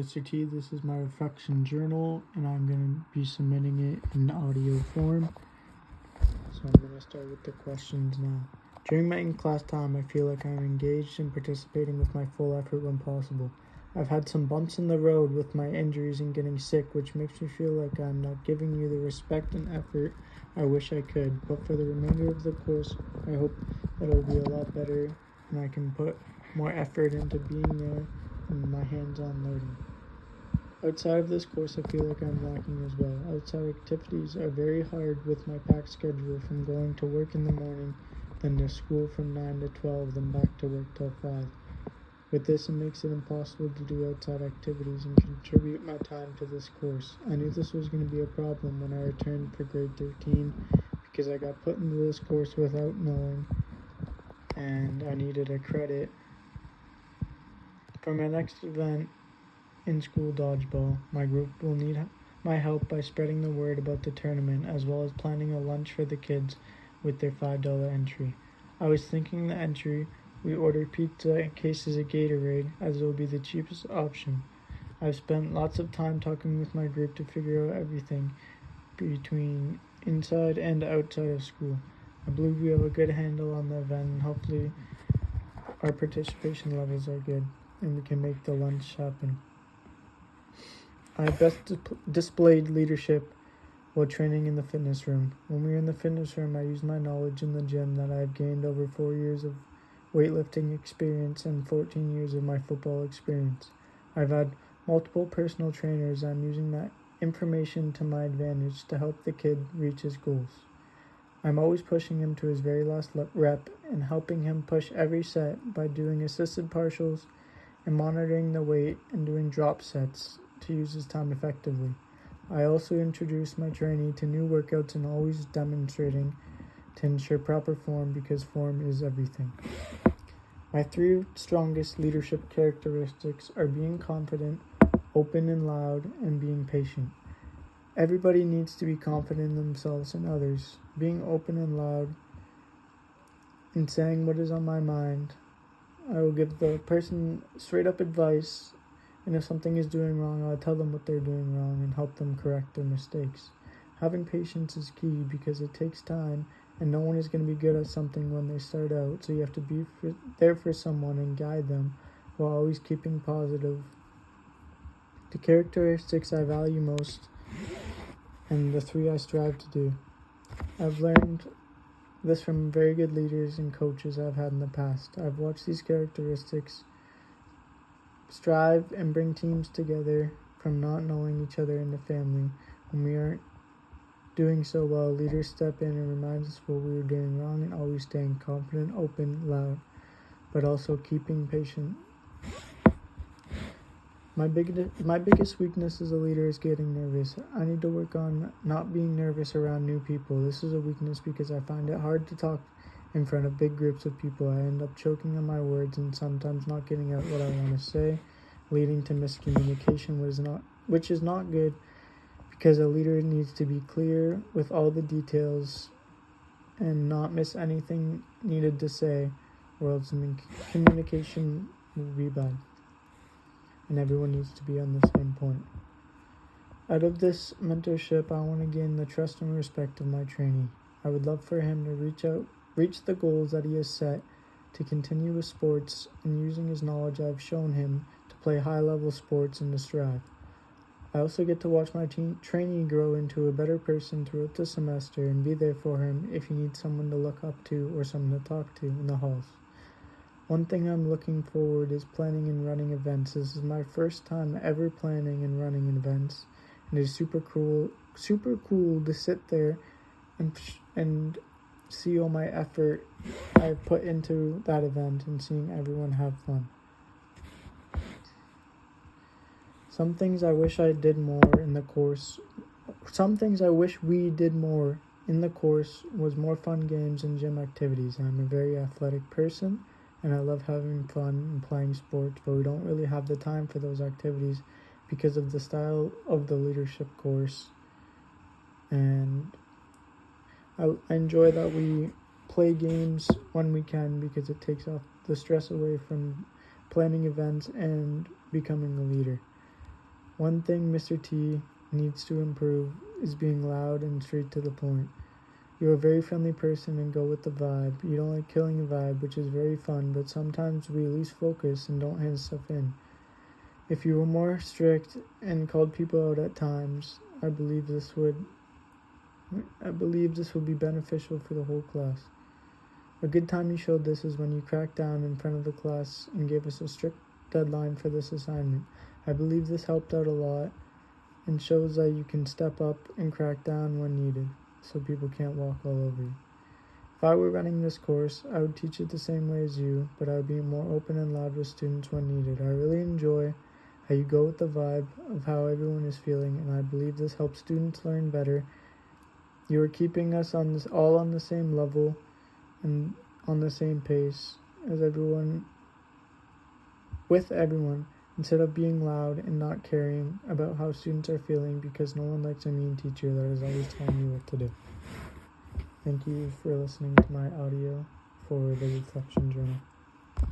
Mr. T, this is my reflection journal, and I'm going to be submitting it in audio form. So I'm going to start with the questions now. During my in-class time, I feel like I'm engaged and participating with my full effort when possible. I've had some bumps in the road with my injuries and getting sick, which makes me feel like I'm not giving you the respect and effort I wish I could. But for the remainder of the course, I hope that it'll be a lot better and I can put more effort into being there and my hands-on learning. Outside of this course, I feel like I'm lacking as well. Outside activities are very hard with my packed schedule from going to work in the morning, then to school from 9 to 12, then back to work till 5. With this, it makes it impossible to do outside activities and contribute my time to this course. I knew this was going to be a problem when I returned for grade 13 because I got put into this course without knowing and I needed a credit. For my next event, in-school dodgeball, my group will need my help by spreading the word about the tournament as well as planning a lunch for the kids with their $5 entry. I was thinking the entry, we order pizza and cases of Gatorade as it will be the cheapest option. I've spent lots of time talking with my group to figure out everything between inside and outside of school. I believe we have a good handle on the event and hopefully our participation levels are good and we can make the lunch happen. I best displayed leadership while training in the fitness room. When we were in the fitness room, I used my knowledge in the gym that I have gained over 4 years of weightlifting experience and 14 years of my football experience. I've had multiple personal trainers and I'm using that information to my advantage to help the kid reach his goals. I'm always pushing him to his very last rep and helping him push every set by doing assisted partials and monitoring the weight and doing drop sets to use his time effectively. I also introduced my trainee to new workouts and always demonstrating to ensure proper form because form is everything. My 3 strongest leadership characteristics are being confident, open and loud, and being patient. Everybody needs to be confident in themselves and others. Being open and loud and saying what is on my mind. I will give the person straight up advice, and if something is doing wrong, I'll tell them what they're doing wrong and help them correct their mistakes. Having patience is key because it takes time and no one is going to be good at something when they start out, so you have to be there for someone and guide them while always keeping positive. The characteristics I value most and the 3 I strive to do. I've learned this from very good leaders and coaches I've had in the past. I've watched these characteristics strive and bring teams together from not knowing each other in the family. When we aren't doing so well, leaders step in and remind us what we were doing wrong and always staying confident, open, loud, but also keeping patient. My biggest weakness as a leader is getting nervous. I need to work on not being nervous around new people. This is a weakness because I find it hard to talk in front of big groups of people. I end up choking on my words and sometimes not getting out what I want to say, leading to miscommunication, which is not good because a leader needs to be clear with all the details and not miss anything needed to say, or else communication will be bad. And everyone needs to be on the same point. Out of this mentorship, I want to gain the trust and respect of my trainee. I would love for him to reach the goals that he has set, to continue with sports, and using his knowledge I've shown him to play high-level sports and to strive. I also get to watch my trainee grow into a better person throughout the semester and be there for him if he needs someone to look up to or someone to talk to in the halls. One thing I'm looking forward is planning and running events. This is my first time ever planning and running events, and it's super cool to sit there and see all my effort I put into that event and seeing everyone have fun. Some things I wish I did more in the course. Some things I wish we did more in the course was more fun games and gym activities. I'm a very athletic person and I love having fun and playing sports, but we don't really have the time for those activities because of the style of the leadership course. And I enjoy that we play games when we can because it takes off the stress away from planning events and becoming a leader. One thing Mr. T needs to improve is being loud and straight to the point. You're a very friendly person and go with the vibe. You don't like killing the vibe, which is very fun, but sometimes we lose focus and don't hand stuff in. If you were more strict and called people out at times, I believe this would be beneficial for the whole class. A good time you showed this is when you cracked down in front of the class and gave us a strict deadline for this assignment. I believe this helped out a lot and shows that you can step up and crack down when needed, so people can't walk all over you. If I were running this course, I would teach it the same way as you, but I would be more open and loud with students when needed. I really enjoy how you go with the vibe of how everyone is feeling, and I believe this helps students learn better. You are keeping us all on the same level and on the same pace as everyone, instead of being loud and not caring about how students are feeling, because no one likes a mean teacher that is always telling you what to do. Thank you for listening to my audio for the Reflection Journal.